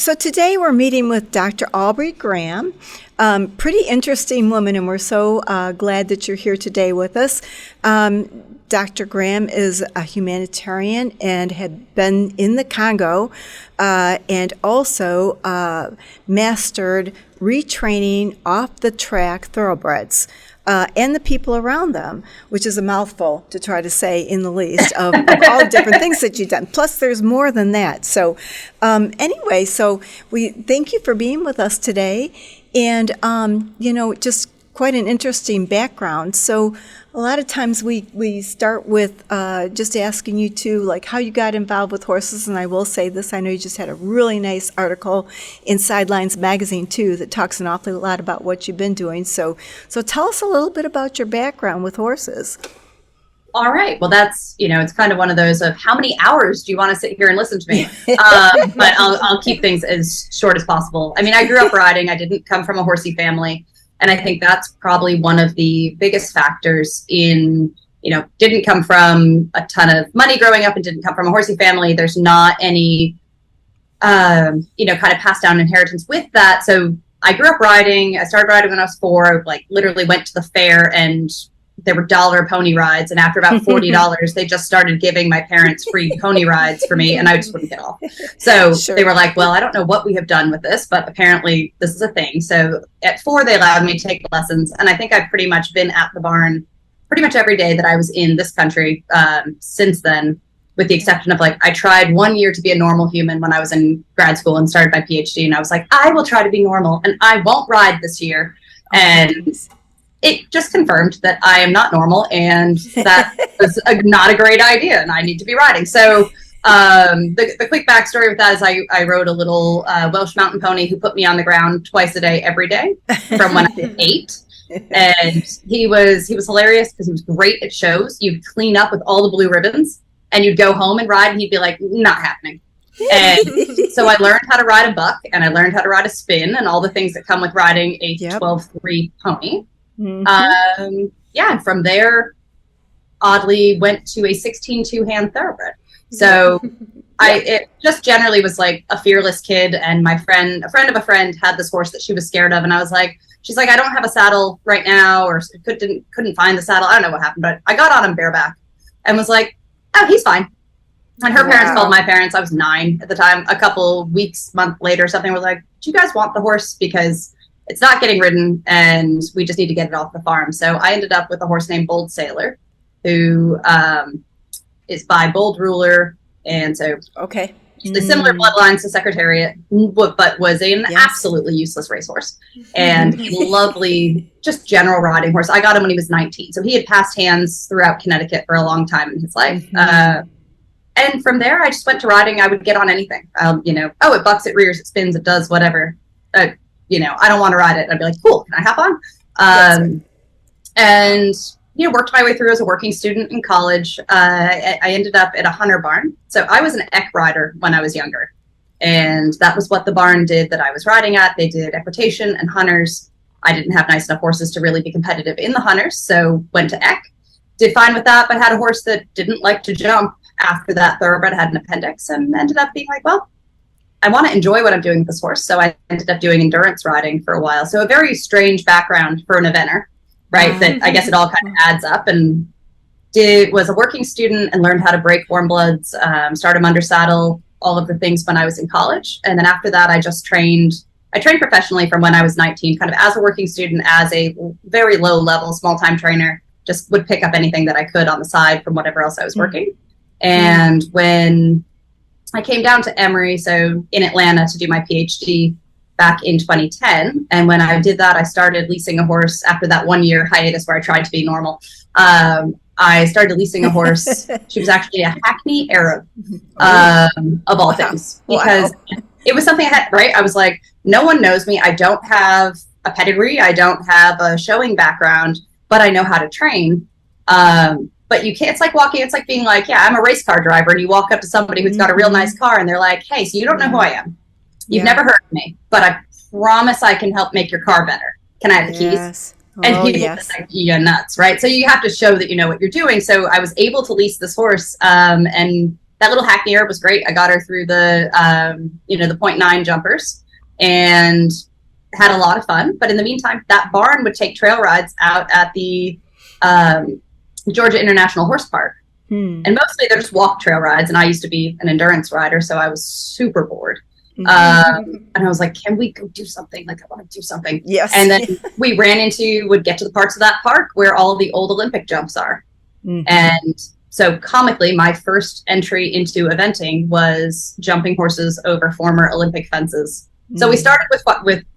So today we're meeting with Dr. Aubrey Graham, pretty interesting woman, and we're so glad that you're here today with us. Dr. Graham is a humanitarian and had been in the Congo and also mastered retraining off-the-track thoroughbreds. And the people around them, which is a mouthful to try to say in the least of all the different things that you've done. Plus, there's more than that. So anyway, so we thank you for being with us today. And, just quite an interesting background. So a lot of times we start with just asking you to, like, how you got involved with horses. And I will say this, I know you just had a really nice article in Sidelines magazine, too, that talks an awfully lot about what you've been doing. So tell us a little bit about your background with horses. All right. Well, that's, it's kind of one of those of how many hours do you want to sit here and listen to me? But I'll keep things as short as possible. I mean, I grew up riding. I didn't come from a horsey family. And I think that's probably one of the biggest factors in, didn't come from a ton of money growing up and didn't come from a horsey family. There's not any, kind of passed down inheritance with that. So I grew up riding. I started riding when I was 4, literally went to the fair and there were dollar pony rides. And after about $40, they just started giving my parents free pony rides for me and I just wouldn't get off. So Sure. They were like, well, I don't know what we have done with this, but apparently this is a thing. So at 4, they allowed me to take lessons. And I think I've pretty much been at the barn pretty much every day that I was in this country since then, with the exception of I tried 1 year to be a normal human when I was in grad school and started my PhD. And I was like, I will try to be normal and I won't ride this year. And it just confirmed that I am not normal and that was not a great idea and I need to be riding. So the quick backstory with that is I rode a little Welsh mountain pony who put me on the ground twice a day, every day from when I was 8. And he was hilarious because he was great at shows. You'd clean up with all the blue ribbons and you'd go home and ride and he'd be like, not happening. And so I learned how to ride a buck and I learned how to ride a spin and all the things that come with riding a 12-3 pony. Mm-hmm. And from there, oddly, went to a 16 two-hand thoroughbred. So it just generally was like a fearless kid. And a friend of a friend had this horse that she was scared of. And I was like, she's like, I don't have a saddle right now, or couldn't find the saddle. I don't know what happened, but I got on him bareback and was like, oh, he's fine. And her parents called my parents. I was 9 at the time. A couple weeks, month later, something was like, do you guys want the horse? Because it's not getting ridden and we just need to get it off the farm. So I ended up with a horse named Bold Sailor, who is by Bold Ruler. And so the similar bloodlines to Secretariat, but was an absolutely useless racehorse and a lovely, just general riding horse. I got him when he was 19. So he had passed hands throughout Connecticut for a long time in his life. And from there, I just went to riding. I would get on anything. It bucks, it rears, it spins, it does whatever. I don't want to ride it. I'd be like, cool, can I hop on? And, worked my way through as a working student in college. I ended up at a hunter barn. So I was an eck rider when I was younger. And that was what the barn did that I was riding at. They did equitation and hunters. I didn't have nice enough horses to really be competitive in the hunters. So went to eck, did fine with that, but had a horse that didn't like to jump after that thoroughbred had an appendix and ended up being like, well, I want to enjoy what I'm doing with this horse. So I ended up doing endurance riding for a while. So a very strange background for an eventer, right? That I guess it all kind of adds up. And was a working student and learned how to break warm bloods, start them under saddle, all of the things when I was in college. And then after that, I trained professionally from when I was 19, kind of as a working student, as a very low level, small time trainer, just would pick up anything that I could on the side from whatever else I was working. And when I came down to Emory, so in Atlanta, to do my PhD back in 2010. And when I did that, I started leasing a horse after that 1 year hiatus where I tried to be normal. I started leasing a horse. She was actually a Hackney Arab, of all things, because it was something I had, right? I was like, no one knows me. I don't have a pedigree. I don't have a showing background, but I know how to train. But you can't, it's like walking, it's like being like, yeah, I'm a race car driver. And you walk up to somebody who's got a real nice car and they're like, hey, so you don't know who I am. You've never heard of me, but I promise I can help make your car better. Can I have the keys? And people are like, you're nuts, right? So you have to show that you know what you're doing. So I was able to lease this horse and that little hackney Arab was great. I got her through the, the .9 jumpers and had a lot of fun. But in the meantime, that barn would take trail rides out at the Georgia International Horse Park. And mostly they're just walk trail rides. And I used to be an endurance rider, so I was super bored. And I was like, can we go do something? Like, I want to do something. Yes. And then we would get to the parts of that park where all the old Olympic jumps are. And so comically, my first entry into eventing was jumping horses over former Olympic fences. So we started with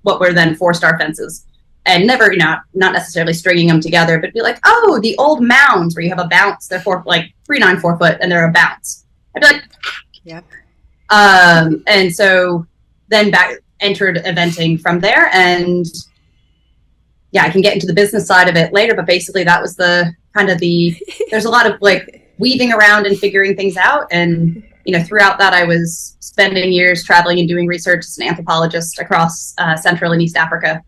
what were then 4-star fences, and never, not necessarily stringing them together, but be like, oh, the old mounds where you have a bounce, they're 4 foot, and they're a bounce. I'd be like, yep. And so then entered eventing from there, and I can get into the business side of it later, but basically that was there's a lot of like weaving around and figuring things out. And, throughout that, I was spending years traveling and doing research as an anthropologist across Central and East Africa.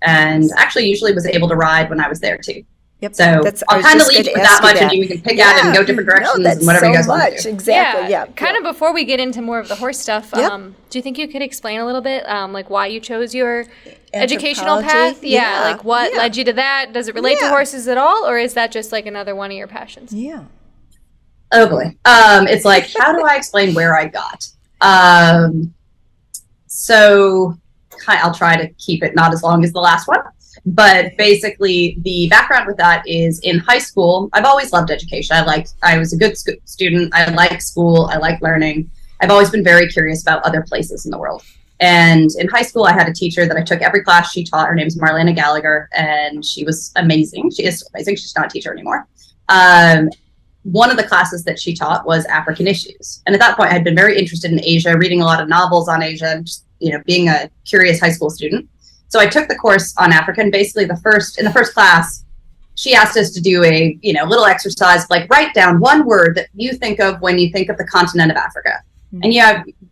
And actually usually was able to ride when I was there too. Yep. So I'll kind of leave you with that much, and you can pick at it and go different directions and whatever you guys want to do. Exactly. Yeah. Kind of before we get into more of the horse stuff, do you think you could explain a little bit, like why you chose your educational path? Yeah. Like what led you to that? Does it relate to horses at all, or is that just like another one of your passions? Yeah. Oh boy. It's like, how do I explain where I got? So I'll try to keep it not as long as the last one. But basically, the background with that is in high school, I've always loved education. I was a good student. I like school. I like learning. I've always been very curious about other places in the world. And in high school, I had a teacher that I took every class she taught. Her name's Marlena Gallagher, and she was amazing. She is amazing. She's not a teacher anymore. One of the classes that she taught was African issues. And at that point, I had been very interested in Asia, reading a lot of novels on Asia, and just, being a curious high school student. So I took the course on Africa, and basically in the first class, she asked us to do a, little exercise, like write down one word that you think of when you think of the continent of Africa. And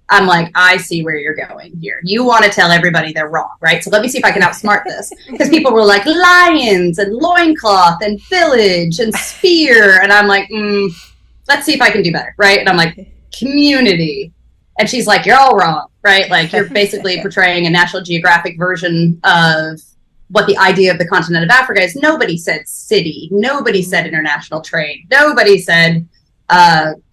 I'm like, I see where you're going here. You want to tell everybody they're wrong, right? So let me see if I can outsmart this. Because people were like lions and loincloth and village and spear. And I'm like, let's see if I can do better, right? And I'm like, community. And she's like, you're all wrong, right? Like, you're basically portraying a National Geographic version of what the idea of the continent of Africa is. Nobody said city. Nobody said international trade. Nobody said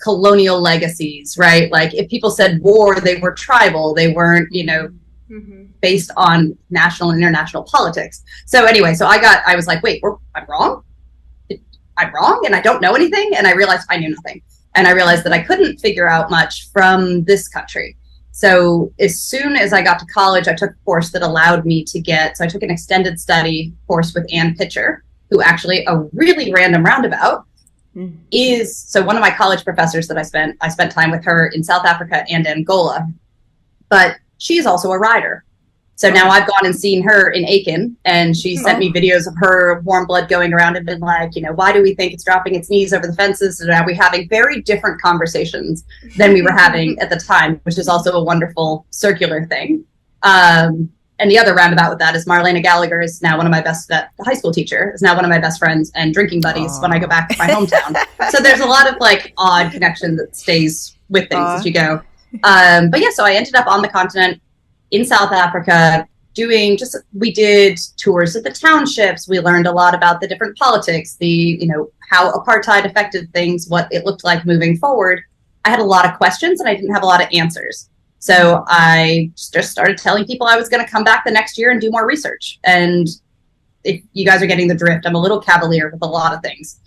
colonial legacies, right? Like, if people said war, they were tribal. They weren't, based on national and international politics. So anyway, I was like, wait, I'm wrong? I'm wrong? And I don't know anything? And I realized I knew nothing. And I realized that I couldn't figure out much from this country. So as soon as I got to college, I took a course that allowed me to so I took an extended study course with Ann Pitcher, who actually, a really random roundabout, so one of my college professors that I spent time with her in South Africa and Angola, but she's also a rider. So now I've gone and seen her in Aiken, and she sent me videos of her warm blood going around and been like, why do we think it's dropping its knees over the fences? And now we're having very different conversations than we were having at the time, which is also a wonderful circular thing. And the other roundabout with that is Marlena Gallagher is now one of my best, high school teacher, is now one of my best friends and drinking buddies when I go back to my hometown. So there's a lot of like odd connection that stays with things as you go. So I ended up on the continent in South Africa we did tours of the townships. We learned a lot about the different politics, how apartheid affected things, what it looked like moving forward. I had a lot of questions and I didn't have a lot of answers. So I just started telling people I was going to come back the next year and do more research. And if you guys are getting the drift, I'm a little cavalier with a lot of things,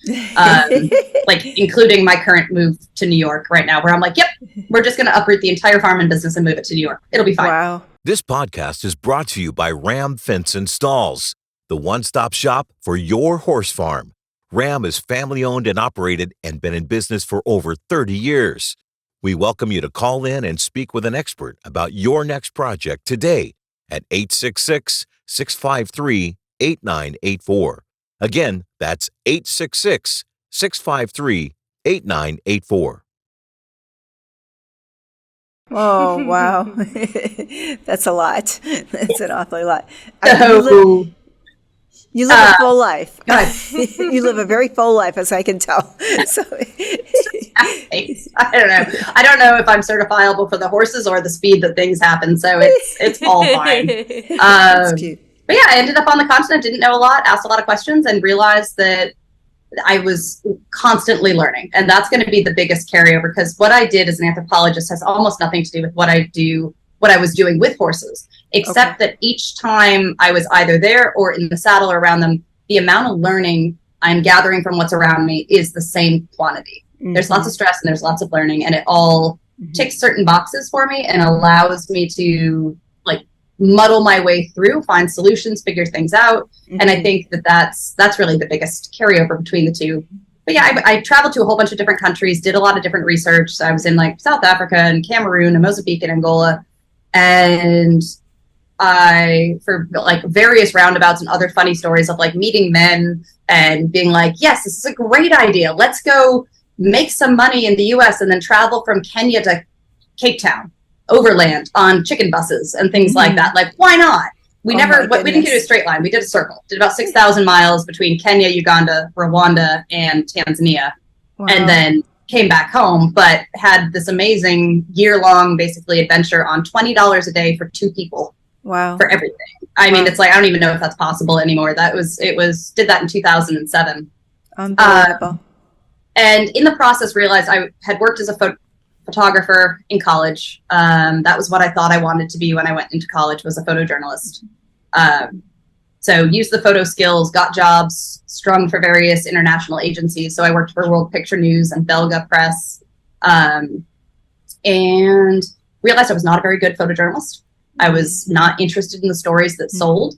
like including my current move to New York right now, where I'm like, yep, we're just going to uproot the entire farm and business and move it to New York. It'll be fine. Wow. This podcast is brought to you by Ram Fence and Stalls, the one-stop shop for your horse farm. Ram is family-owned and operated and been in business for over 30 years. We welcome you to call in and speak with an expert about your next project today at 866-653-8984. Again, that's 866-653-8984. Oh, wow. That's a lot. That's an awfully lot. You live a full life. You live a very full life, as I can tell. So fast pace. I don't know if I'm certifiable for the horses or the speed that things happen. So it's all fine. That's cute. But yeah, I ended up on the continent, didn't know a lot, asked a lot of questions, and realized that I was constantly learning. And that's going to be the biggest carryover, because what I did as an anthropologist has almost nothing to do with what I was doing with horses, except that each time I was either there or in the saddle or around them, the amount of learning I'm gathering from what's around me is the same quantity. There's lots of stress and there's lots of learning, and it all ticks certain boxes for me and allows me to like muddle my way through, find solutions, figure things out. And I think that's really the biggest carryover between the two. But yeah, I traveled to a whole bunch of different countries, did a lot of different research. So I was in like South Africa and Cameroon and Mozambique and Angola. And for like various roundabouts and other funny stories of like meeting men and being like, yes, this is a great idea. Let's go make some money in the US and then travel from Kenya to Cape Town overland on chicken buses and things like that. Like, why not? We didn't do a straight line. We did a circle. Did about 6,000 miles between Kenya, Uganda, Rwanda, and Tanzania. Wow. And then came back home, but had this amazing year-long, basically, adventure on $20 a day for 2 people. Wow. For everything. I mean, it's like, I don't even know if that's possible anymore. Did that in 2007. Unbelievable. And in the process, realized I had worked as a photographer in college. That was what I thought I wanted to be when I went into college, was a photojournalist. So used the photo skills, got jobs, strung for various international agencies. So I worked for World Picture News and Belga Press, and realized I was not a very good photojournalist. I was not interested in the stories that sold.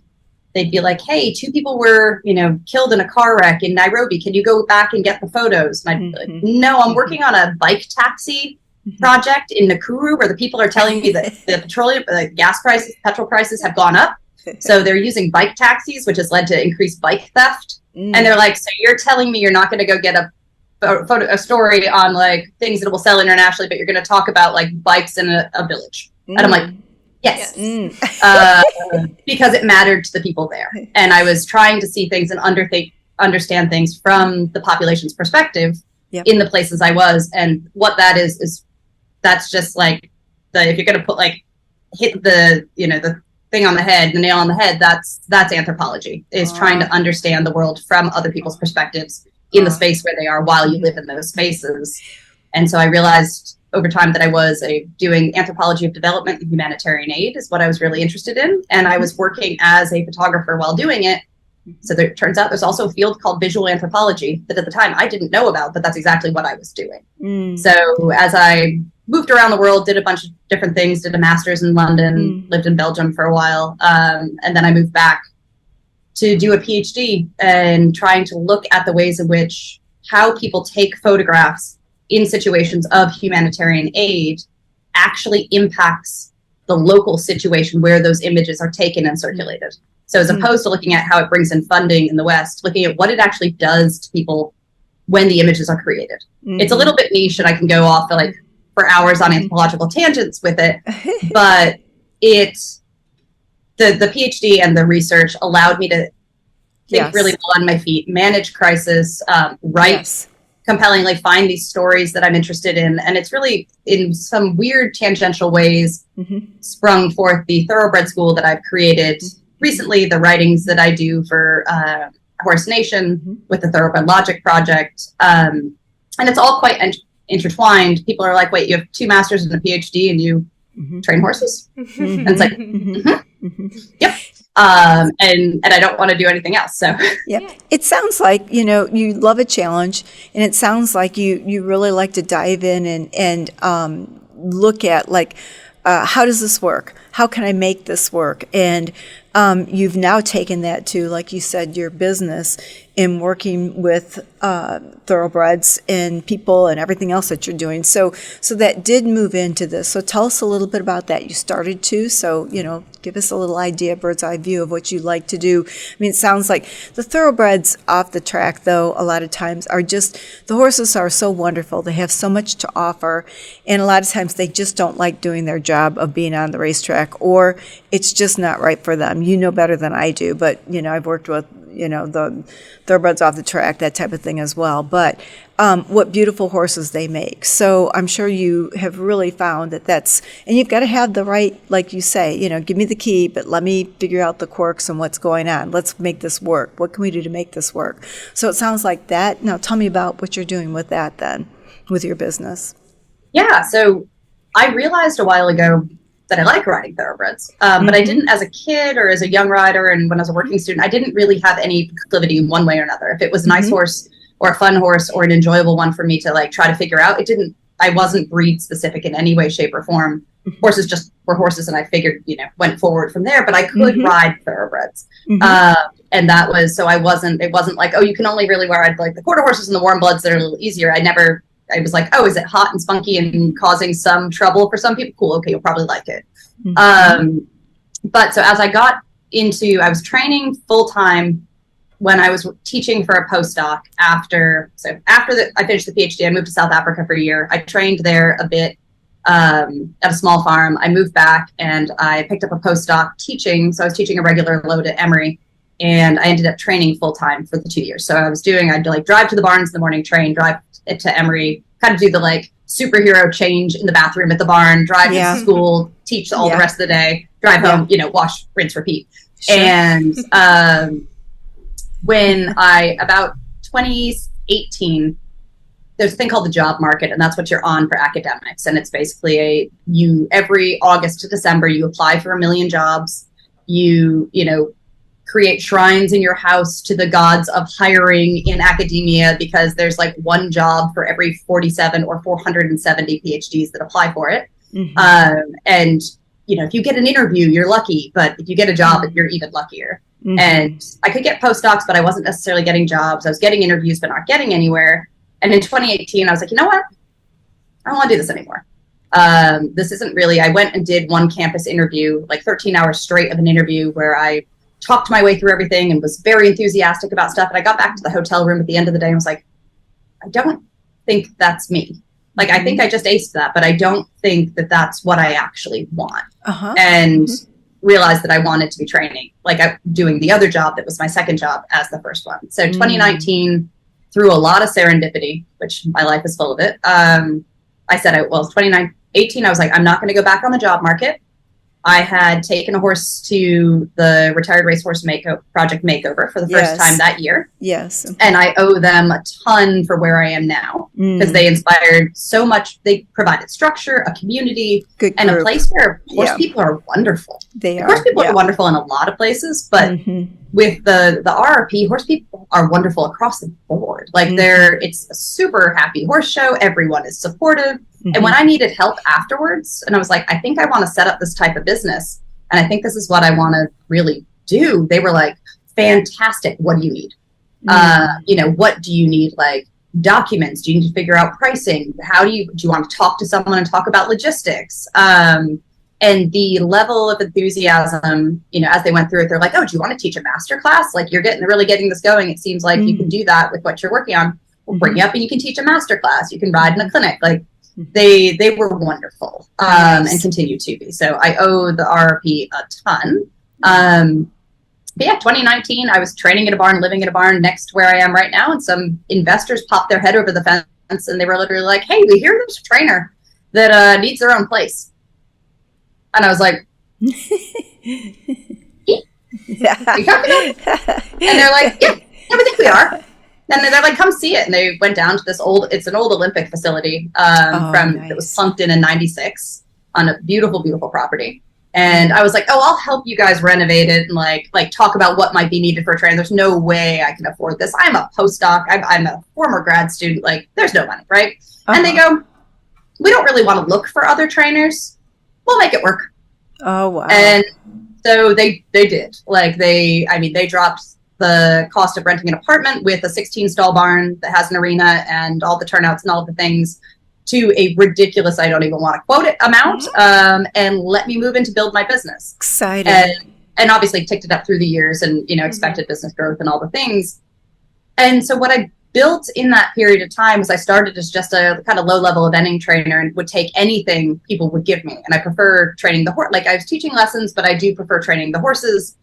They'd be like, hey, 2 people were, killed in a car wreck in Nairobi. Can you go back and get the photos? And I'd be like, no, I'm working on a bike taxi project in Nakuru where the people are telling me that the petrol prices have gone up. So they're using bike taxis, which has led to increased bike theft. And they're like, so you're telling me you're not going to go get a story on like things that will sell internationally, but you're going to talk about like bikes in a village. And I'm like, yes. Because it mattered to the people there. And I was trying to see things and understand things from the population's perspective in the places I was. And what that is that's just like if you're going to put like hit the thing on the head, the nail on the head, that's anthropology, is trying to understand the world from other people's perspectives in the space where they are while you live in those spaces. And so I realized over time that I was doing anthropology of development and humanitarian aid is what I was really interested in. And I was working as a photographer while doing it. So it turns out there's also a field called visual anthropology that at the time I didn't know about, but that's exactly what I was doing. So as I moved around the world, did a bunch of different things, did a master's in London, lived in Belgium for a while. And then I moved back to do a PhD and trying to look at the ways in which how people take photographs in situations of humanitarian aid actually impacts the local situation where those images are taken and circulated. So as opposed to looking at how it brings in funding in the West, looking at what it actually does to people when the images are created. It's a little bit niche and I can go off for hours on anthropological tangents with it, but the PhD and the research allowed me to think really well on my feet, manage crisis, write compellingly, find these stories that I'm interested in. And it's really, in some weird tangential ways, sprung forth the thoroughbred school that I've created recently, the writings that I do for Horse Nation with the Thoroughbred Logic Project. And it's all quite intertwined. People are like, wait, you have 2 masters and a PhD and you train horses? And it's like, yep. And I don't want to do anything else. So it sounds like, you love a challenge, and it sounds like you really like to dive in and look at like, how does this work? How can I make this work? And you've now taken that to, like you said, your business in working with thoroughbreds and people and everything else that you're doing. So that did move into this. So tell us a little bit about that. You started to, so, give us a little idea, bird's eye view of what you like to do. I mean, it sounds like the thoroughbreds off the track, though, a lot of times are just, the horses are so wonderful. They have so much to offer. And a lot of times they just don't like doing their job of being on the racetrack, or it's just not right for them. You know better than I do, but, I've worked with, the thoroughbreds off the track, that type of thing as well. But what beautiful horses they make. So I'm sure you have really found and you've got to have the right, like you say, give me the key, but let me figure out the quirks and what's going on. Let's make this work. What can we do to make this work? So it sounds like that. Now tell me about what you're doing with that then, with your business. Yeah, so I realized a while ago that I like riding thoroughbreds, but I didn't as a kid or as a young rider, and when I was a working student, I didn't really have any proclivity in one way or another. If it was a nice horse or a fun horse or an enjoyable one for me to like try to figure out, I wasn't breed specific in any way, shape, or form. Horses just were horses, and I figured, went forward from there, but I could ride thoroughbreds. And that was, so it wasn't like, oh, you can only really ride like the quarter horses and the warm bloods that are a little easier. I was like, oh, is it hot and spunky and causing some trouble for some people? Cool. Okay. You'll probably like it. But so as I was training full time when I was teaching for a postdoc after I finished the PhD, I moved to South Africa for a year. I trained there a bit, at a small farm. I moved back and I picked up a postdoc teaching. So I was teaching a regular load at Emory, and I ended up training full time for the 2 years. So I'd like drive to the barns in the morning, train, drive to Emory, kind of do the like superhero change in the bathroom at the barn, drive to school, teach all the rest of the day, drive home, wash, rinse, repeat. Sure. And when about 2018, there's a thing called the job market, and that's what you're on for academics. And it's basically every August to December, you apply for 1 million jobs. You create shrines in your house to the gods of hiring in academia, because there's like one job for every 47 or 470 PhDs that apply for it. And if you get an interview, you're lucky, but if you get a job, you're even luckier. And I could get postdocs, but I wasn't necessarily getting jobs. I was getting interviews, but not getting anywhere. And in 2018, I was like, you know what? I don't want to do this anymore. This isn't really, I went and did one campus interview, like 13 hours straight of an interview where I talked my way through everything and was very enthusiastic about stuff. And I got back to the hotel room at the end of the day and was like, I don't think that's me. Like, I think I just aced that, but I don't think that that's what I actually want. And realized that I wanted to be training, like doing the other job that was my second job as the first one. So 2019, through a lot of serendipity, which my life is full of it, I said, 2018, I was like, I'm not going to go back on the job market. I had taken a horse to the Retired Racehorse Project Makeover for the first time that year. Yes. And I owe them a ton for where I am now, because they inspired so much. They provided structure, a community, and a place where horse people are wonderful. Horse people are wonderful in a lot of places, but with the RRP, horse people are wonderful across the board. Like it's a super happy horse show. Everyone is supportive. And when I needed help afterwards, and I was like, I think I want to set up this type of business, and I think this is what I want to really do, they were like, fantastic. What do you need? What do you need? Like documents? Do you need to figure out pricing? Do you want to talk to someone and talk about logistics? And the level of enthusiasm, as they went through it, they're like, oh, do you want to teach a master class? Like, you're really getting this going. It seems like you can do that with what you're working on. We'll bring you up and you can teach a master class. You can ride in a clinic. Like, they were wonderful, and continue to be. So I owe the RRP a ton. But yeah, 2019, I was training at a barn, living at a barn next to where I am right now. And some investors popped their head over the fence, and they were literally like, hey, we hear there's a trainer that needs their own place. And I was like, and they're like, yeah, we think we are. And they're like, come see it. And they went down to it's an old Olympic facility that was plunked in 96 on a beautiful, beautiful property. And I was like, oh, I'll help you guys renovate it and like talk about what might be needed for a trainer. There's no way I can afford this. I'm a postdoc. I'm a former grad student. Like, there's no money, right? And they go, we don't really want to look for other trainers. We'll make it work. Oh, wow. And so they did. Like, they dropped the cost of renting an apartment with a 16-stall barn that has an arena and all the turnouts and all of the things to a ridiculous, I don't even want to quote it, amount, and let me move in to build my business. Exciting. And obviously ticked it up through the years and, expected business growth and all the things. And so what I built in that period of time was I started as just a kind of low-level eventing trainer and would take anything people would give me. And I prefer training the horse. Like, I was teaching lessons, but I do prefer training the horses.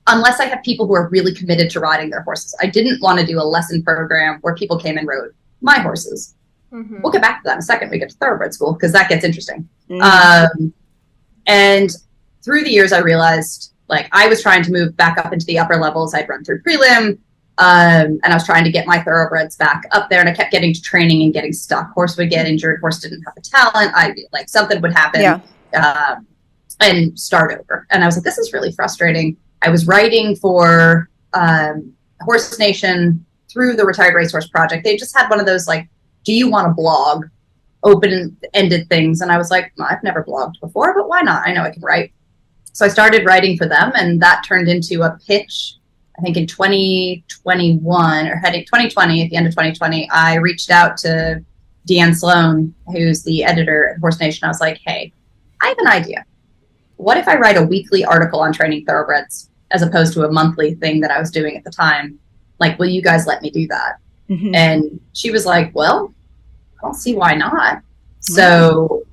unless I have people who are really committed to riding their horses. I didn't want to do a lesson program where people came and rode my horses. Mm-hmm. We'll get back to that in a second. We get to thoroughbred school because that gets interesting. Mm-hmm. And through the years, I realized like I was trying to move back up into the upper levels. I'd run through prelim, and I was trying to get my thoroughbreds back up there. And I kept getting to training and getting stuck. Horse would get injured. Horse didn't have the talent. Something would happen, and start over. And I was like, this is really frustrating. I was writing for Horse Nation through the Retired Racehorse Project. They just had one of those like, do you want to blog? Open-ended things. And I was like, well, I've never blogged before, but why not? I know I can write. So I started writing for them, and that turned into a pitch. I think in 2021 or heading 2020, at the end of 2020, I reached out to Deanne Sloan, who's the editor at Horse Nation. I was like, hey, I have an idea. What if I write a weekly article on training thoroughbreds as opposed to a monthly thing that I was doing at the time? Like, will you guys let me do that? Mm-hmm. And she was like, well, I don't see why not. So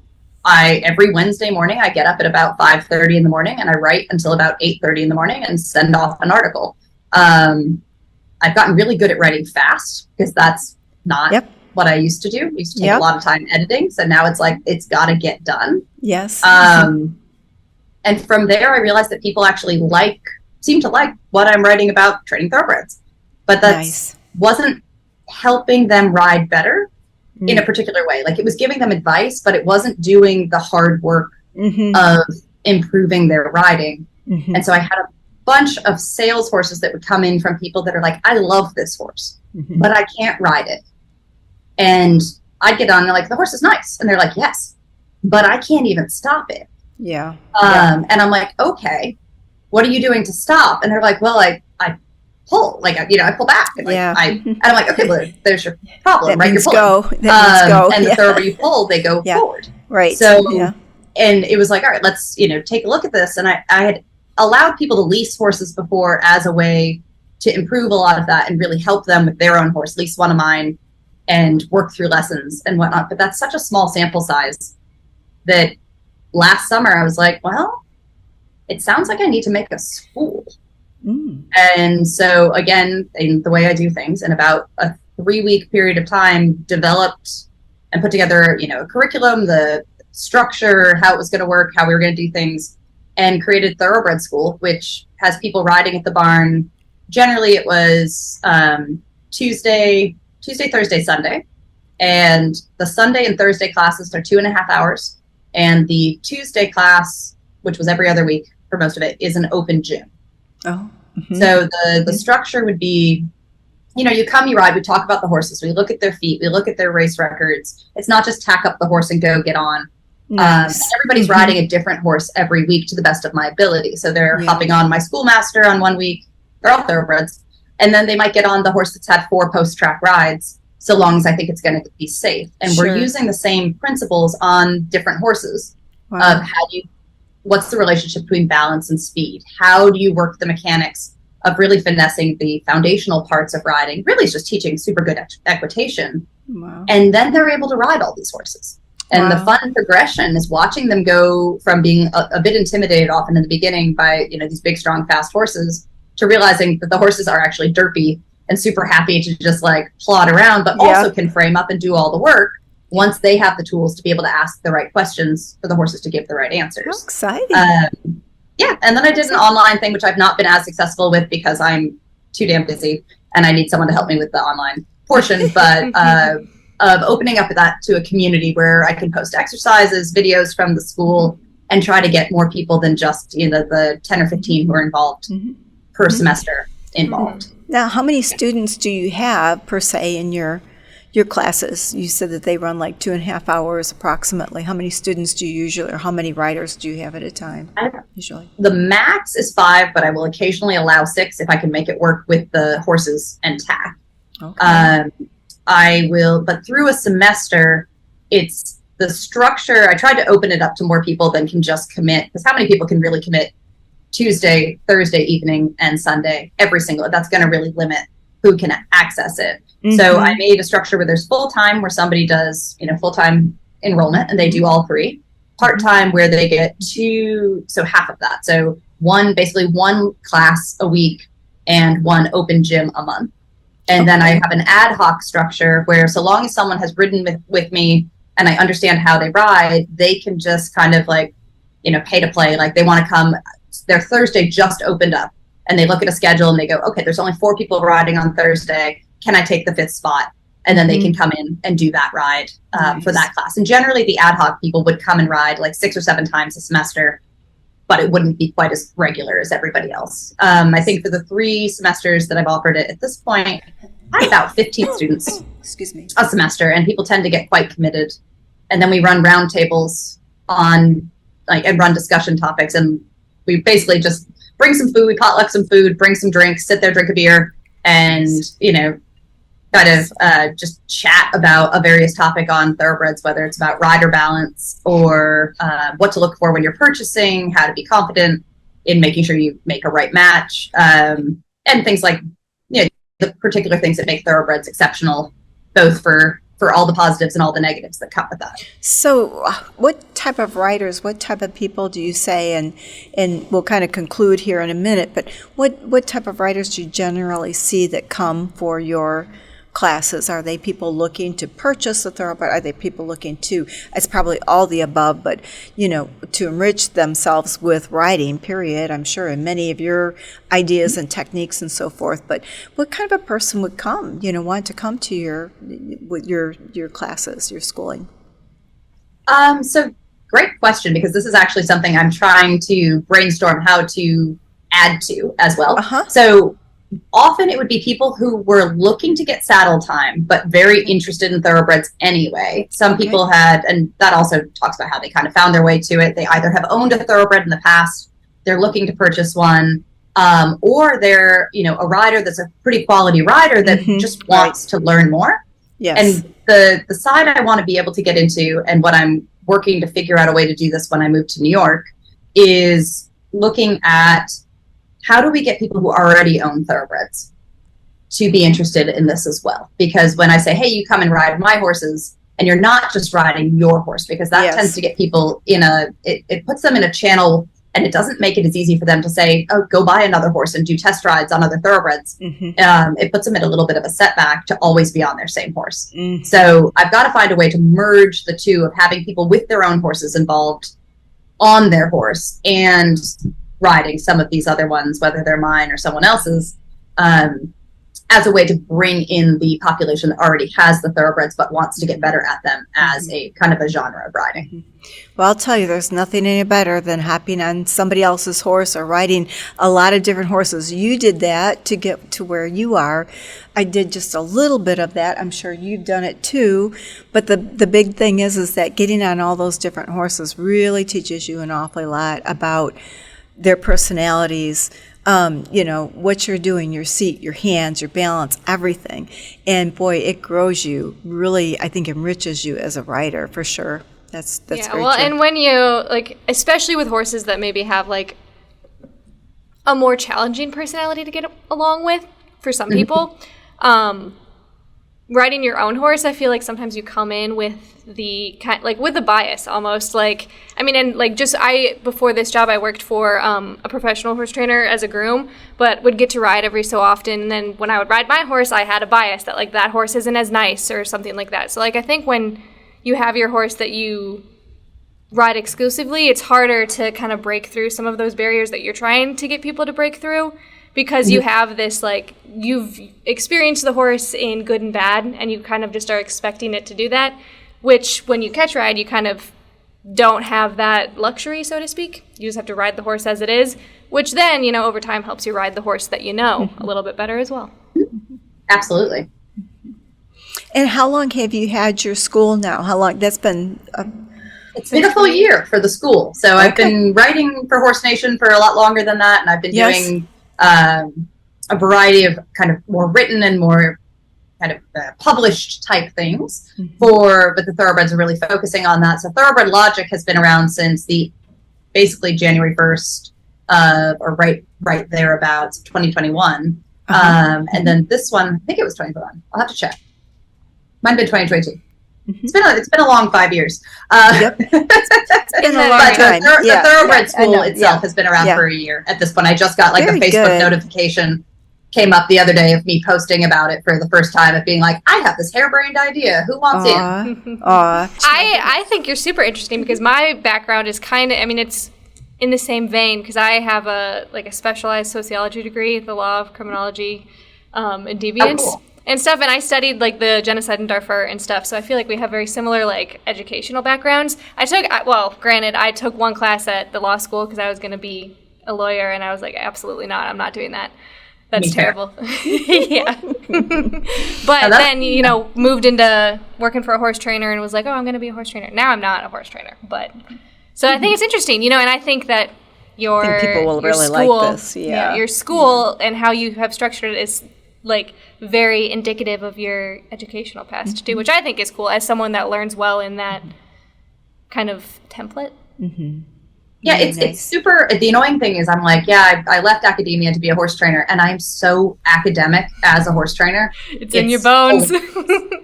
every Wednesday morning, I get up at about 5:30 in the morning and I write until about 8:30 in the morning and send off an article. I've gotten really good at writing fast because that's not what I used to do. I used to take a lot of time editing. So now it's like, it's got to get done. Yes. And from there, I realized that people actually seem to like what I'm writing about training thoroughbreds, but that wasn't helping them ride better in a particular way. Like it was giving them advice, but it wasn't doing the hard work of improving their riding. Mm-hmm. And so I had a bunch of sales horses that would come in from people that are like, I love this horse, but I can't ride it. And I'd get on and they're like, the horse is nice. And they're like, yes, but I can't even stop it. Yeah. And I'm like, okay, what are you doing to stop? And they're like, well, I pull, like, I pull back. And, and I'm like, okay, well, there's your problem, right? You're pulling. Go. And the thoroughbred you pull, they go forward. Right. So, and it was like, all right, let's, take a look at this. And I had allowed people to lease horses before as a way to improve a lot of that and really help them with their own horse, lease one of mine and work through lessons and whatnot. But that's such a small sample size that last summer I was like, well, it sounds like I need to make a school. And so again, in the way I do things, in about a 3-week period of time, developed and put together, a curriculum, the structure, how it was going to work, how we were going to do things, and created Thoroughbred School, which has people riding at the barn. Generally, it was Tuesday, Thursday, Sunday. And the Sunday and Thursday classes are 2.5 hours. And the Tuesday class, which was every other week for most of it, is an open gym. Oh. Mm-hmm. So the structure would be, you come, you ride, we talk about the horses, we look at their feet, we look at their race records. It's not just tack up the horse and go get on. Nice. Everybody's riding a different horse every week to the best of my ability. So they're hopping on my schoolmaster on one week, they're all thoroughbreds. And then they might get on the horse that's had 4 post-track rides, so long as I think it's going to be safe. And we're using the same principles on different horses of what's the relationship between balance and speed? How do you work the mechanics of really finessing the foundational parts of riding? Really, it's just teaching super good equitation. Wow. And then they're able to ride all these horses. And the fun progression is watching them go from being a bit intimidated often in the beginning by, these big, strong, fast horses to realizing that the horses are actually derpy and super happy to just like plod around, but also can frame up and do all the work once they have the tools to be able to ask the right questions for the horses to give the right answers. How exciting. And then I did an online thing, which I've not been as successful with because I'm too damn busy and I need someone to help me with the online portion, but of opening up that to a community where I can post exercises, videos from the school, and try to get more people than just, the 10 or 15 who are involved per semester involved. Now, how many students do you have per se in your classes? You said that they run like 2.5 hours approximately. How many students do you usually, or how many riders do you have at a time usually? The max is 5, but I will occasionally allow 6 if I can make it work with the horses and tack. Okay. I will, but through a semester, it's the structure. I tried to open it up to more people than can just commit, because how many people can really commit Tuesday, Thursday evening, and Sunday every single? That's going to really limit who can access it. Mm-hmm. So I made a structure where there's full-time, where somebody does, full-time enrollment and they do all 3. Part-time where they get 2, so half of that. So basically one class a week and one open gym a month. And then I have an ad hoc structure where so long as someone has ridden with me and I understand how they ride, they can just kind of like, pay to play. Like they want to come, their Thursday just opened up and they look at a schedule and they go, okay, there's only 4 people riding on Thursday. Can I take the 5th spot? And then they can come in and do that ride for that class. And generally the ad hoc people would come and ride like 6 or 7 times a semester, but it wouldn't be quite as regular as everybody else. I think for the 3 semesters that I've offered it at this point, I have about 15 students a semester, and people tend to get quite committed. And then we run roundtables on and run discussion topics. And we basically just bring some food, we potluck some food, bring some drinks, sit there, drink a beer, and, kind of just chat about a various topic on thoroughbreds, whether it's about rider balance or what to look for when you're purchasing, how to be confident in making sure you make a right match, and things like, the particular things that make thoroughbreds exceptional, both for all the positives and all the negatives that come with that. So what type of riders, what type of people do you say, and we'll kind of conclude here in a minute, but what type of riders do you generally see that come for your classes? Are they people looking to purchase a thoroughbred? Are they people looking to, it's probably all the above, but, to enrich themselves with riding, period, I'm sure, and many of your ideas and techniques and so forth. But what kind of a person would come, want to come to your classes, your schooling? So great question, because this is actually something I'm trying to brainstorm how to add to as well. So often it would be people who were looking to get saddle time, but very interested in thoroughbreds anyway. Some people had, and that also talks about how they kind of found their way to it. They either have owned a thoroughbred in the past, they're looking to purchase one, or they're, a rider that's a pretty quality rider that just wants to learn more. Yes. And the side I want to be able to get into, and what I'm working to figure out a way to do this when I move to New York, is looking at how do we get people who already own thoroughbreds to be interested in this as well? Because when I say, hey, you come and ride my horses, and you're not just riding your horse, because that tends to get people it puts them in a channel, and it doesn't make it as easy for them to say, oh, go buy another horse and do test rides on other thoroughbreds. It puts them at a little bit of a setback to always be on their same horse. So I've got to find a way to merge the two of having people with their own horses involved on their horse and riding some of these other ones, whether they're mine or someone else's, as a way to bring in the population that already has the thoroughbreds but wants to get better at them as a kind of a genre of riding. Well, I'll tell you, there's nothing any better than hopping on somebody else's horse or riding a lot of different horses. You did that to get to where you are. I did just a little bit of that. I'm sure you've done it too. But the big thing is that getting on all those different horses really teaches you an awfully lot about their personalities, what you're doing, your seat, your hands, your balance, everything. And boy, it grows you, really, I think enriches you as a rider, for sure. That's very true. And when you, especially with horses that maybe have, a more challenging personality to get along with, for some people, riding your own horse, I feel like sometimes you come in with with a bias almost. Before this job, I worked for a professional horse trainer as a groom, but would get to ride every so often. And then when I would ride my horse, I had a bias that that horse isn't as nice or something like that. So I think when you have your horse that you ride exclusively, it's harder to kind of break through some of those barriers that you're trying to get people to break through. Because you have this, you've experienced the horse in good and bad, and you kind of just are expecting it to do that, which when you catch ride, you kind of don't have that luxury, so to speak. You just have to ride the horse as it is, which then, over time helps you ride the horse that you know a little bit better as well. Absolutely. And how long have you had your school now? How long? That's been... It's been a full year for the school. So I've been writing for Horse Nation for a lot longer than that, and I've been doing... a variety of kind of more written and more kind of published type things but the thoroughbreds are really focusing on that. So Thoroughbred Logic has been around since basically January 1st, or right thereabouts, 2021. And then this one, I think it was 2021. I'll have to check. Might have been 2022. It's been a long 5 years. Yep. It's been a long time. The thoroughbred school itself has been around for a year at this point. I just got like a Facebook notification came up the other day of me posting about it for the first time, of being like, I have this hairbrained idea. Who wants in? I think you're super interesting, because my background is kind of, I mean, it's in the same vein, because I have a specialized sociology degree, the law of criminology and deviance. Oh, cool. And stuff, and I studied like the genocide in Darfur and stuff, so I feel like we have very similar like educational backgrounds. Granted, I took one class at the law school because I was going to be a lawyer, and I was like, absolutely not, I'm not doing that. That's terrible. Yeah. But then, moved into working for a horse trainer and was like, oh, I'm going to be a horse trainer. Now I'm not a horse trainer, but so I think it's interesting, and I think that I think people will really school, like this. Yeah. Your school and how you have structured it is like very indicative of your educational past too, which I think is cool as someone that learns well in that kind of template. Yeah, it's super. The annoying thing is, I'm like, I left academia to be a horse trainer, and I'm so academic as a horse trainer. It's in your bones.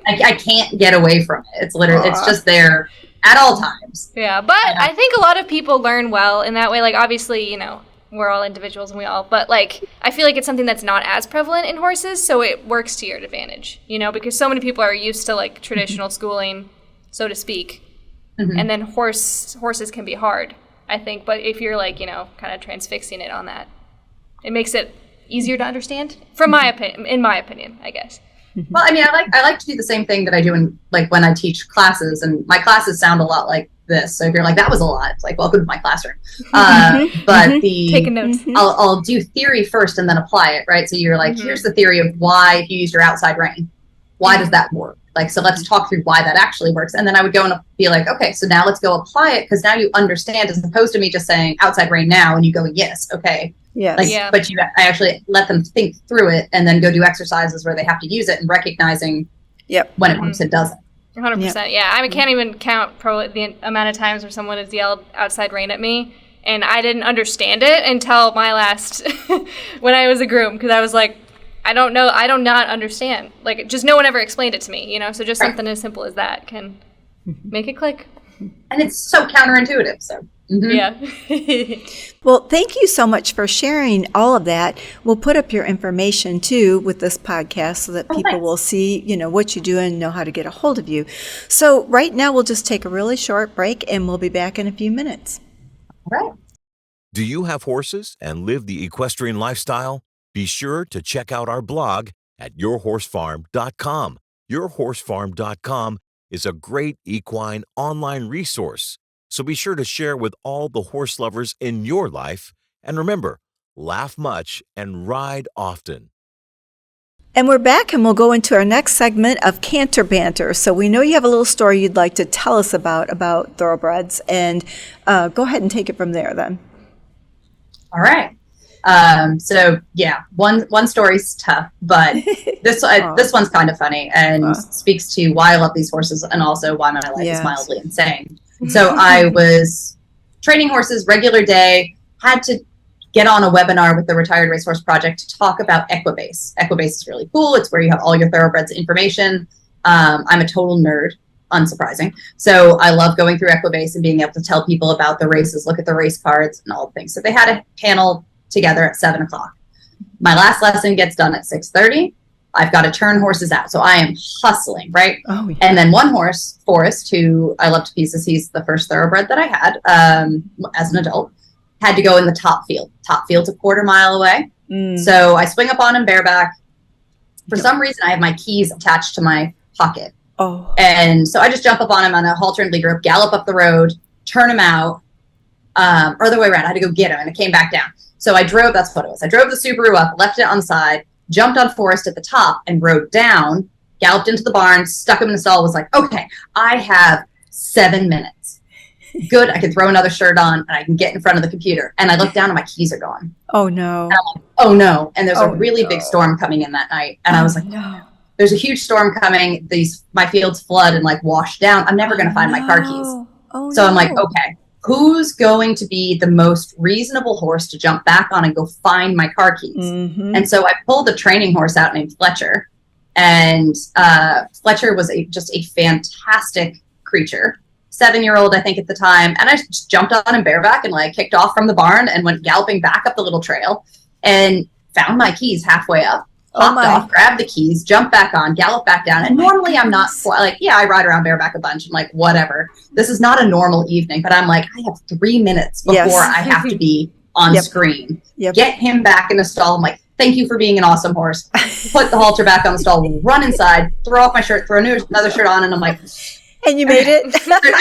I can't get away from it. It's literally, it's just there at all times. Yeah, but I think a lot of people learn well in that way. Like, obviously, we're all individuals but like, I feel like it's something that's not as prevalent in horses, so it works to your advantage, because so many people are used to like traditional schooling, so to speak. And then horses can be hard, I think, but if you're like, kind of transfixing it on that, it makes it easier to understand, in my opinion, I guess. Well, I mean, I like to do the same thing that I do in like when I teach classes, and my classes sound a lot like this. So if you're like, that was a lot, it's like, welcome to my classroom. But taking notes. I'll do theory first and then apply it, right? So you're like, here's the theory of why, if you use your outside rein, why does that work? Like, so let's talk through why that actually works. And then I would go and be like, okay, so now let's go apply it, because now you understand, as opposed to me just saying outside rein now and you go, yes, okay. Yes. But I actually let them think through it and then go do exercises where they have to use it and recognizing when it works and doesn't. 100%. Yeah. I can't even count the amount of times where someone has yelled outside rein at me, and I didn't understand it until my last, when I was a groom, because I was like, I don't know. I do not understand. Like, just no one ever explained it to me, So just something as simple as that can make it click. And it's so counterintuitive. So. Yeah. Well, thank you so much for sharing all of that. We'll put up your information too with this podcast so that people will see, what you do and know how to get a hold of you. So right now we'll just take a really short break, and we'll be back in a few minutes. All right. Do you have horses and live the equestrian lifestyle? Be sure to check out our blog at yourhorsefarm.com. Yourhorsefarm.com is a great equine online resource. So be sure to share with all the horse lovers in your life. And remember, laugh much and ride often. And we're back, and we'll go into our next segment of Canter Banter. So we know you have a little story you'd like to tell us about thoroughbreds, and go ahead and take it from there then. All right. So yeah, one story's tough, but this one's kind of funny and speaks to why I love these horses, and also why my life is mildly insane. So I was training horses regular day, had to get on a webinar with the Retired Racehorse Project to talk about Equibase. Equibase is really cool. It's where you have all your thoroughbreds information. I'm a total nerd, unsurprising. So I love going through Equibase and being able to tell people about the races, look at the race cards and all the things. So they had a panel together at 7 o'clock. My last lesson gets done at 6:30. I've got to turn horses out. So I am hustling, right? Oh, yeah. And then one horse, Forrest, who I love to pieces, he's the first thoroughbred that I had as an adult, had to go in the top field. Top field's a quarter mile away. So I swing up on him bareback. For some reason, I have my keys attached to my pocket. Oh. And so I just jump up on him on a halter and lead rope, gallop up the road, turn him out, or the way around. I had to go get him, and it came back down. So I drove, that's what it was. I drove the Subaru up, left it on the side, jumped on Forrest at the top and rode down, galloped into the barn, stuck him in the stall, was like, okay, I have 7 minutes. Good, I can throw another shirt on and I can get in front of the computer. And I look down and my keys are gone. Oh, no. And I'm like, oh, no. And there's a really big storm coming in that night. And I was like, no. There's a huge storm coming. My fields flood and like wash down. I'm never going to find my car keys. So I'm like, okay, who's going to be the most reasonable horse to jump back on and go find my car keys? And so I pulled a training horse out named Fletcher. And Fletcher was just a fantastic creature. 7-year-old, I think, at the time. And I just jumped on him bareback and like kicked off from the barn and went galloping back up the little trail and found my keys halfway up. Hopped off, grabbed the keys, jumped back on, galloped back down. And normally I'm not like, yeah, I ride around bareback a bunch. I'm like, whatever. This is not a normal evening, but I'm like, I have 3 minutes before I have to be on screen. Get him back in the stall. I'm like, thank you for being an awesome horse. Put the halter back on the stall, run inside, throw off my shirt, throw another shirt on. And I'm like, and you made it.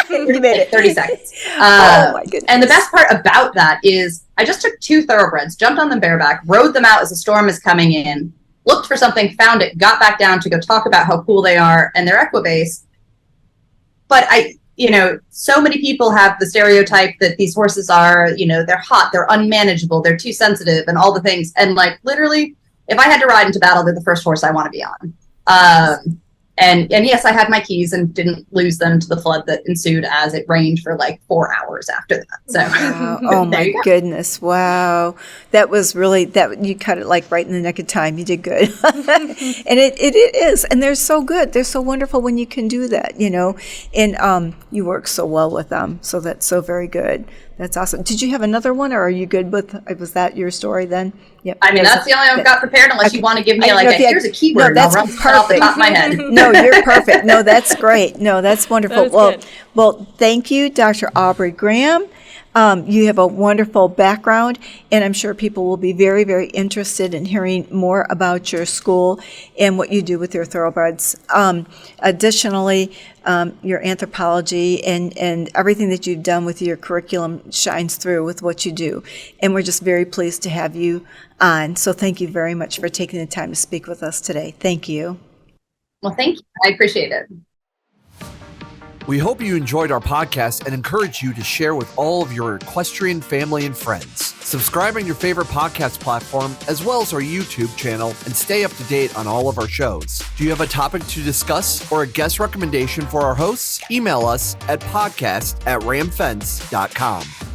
You made it. 30 seconds. Oh my goodness. And the best part about that is I just took 2 thoroughbreds, jumped on them bareback, rode them out as the storm is coming in, looked for something, found it, got back down to go talk about how cool they are and their equibase. But so many people have the stereotype that these horses are, they're hot, they're unmanageable, they're too sensitive and all the things. And like literally, if I had to ride into battle, they're the first horse I want to be on. And yes, I had my keys and didn't lose them to the flood that ensued as it rained for like 4 hours after that. So, wow. Oh my goodness. Wow. That was really, that you cut it like right in the nick of time. You did good. And it is. And they're so good. They're so wonderful when you can do that, and you work so well with them. So that's so very good. That's awesome. Did you have another one, or are you good with, was that your story then? Yep. I mean, that's the only one I've got prepared, unless you want to give me here's a keyword. No, that's I'll run it off the top of my head. No, you're perfect. No, that's great. No, that's wonderful. Well, thank you, Dr. Aubrey Graham. You have a wonderful background, and I'm sure people will be very, very interested in hearing more about your school and what you do with your thoroughbreds. Additionally, your anthropology and everything that you've done with your curriculum shines through with what you do. And we're just very pleased to have you on. So thank you very much for taking the time to speak with us today. Thank you. Well, thank you. I appreciate it. We hope you enjoyed our podcast and encourage you to share with all of your equestrian family and friends. Subscribe on your favorite podcast platform as well as our YouTube channel and stay up to date on all of our shows. Do you have a topic to discuss or a guest recommendation for our hosts? Email us at podcast@ramfence.com.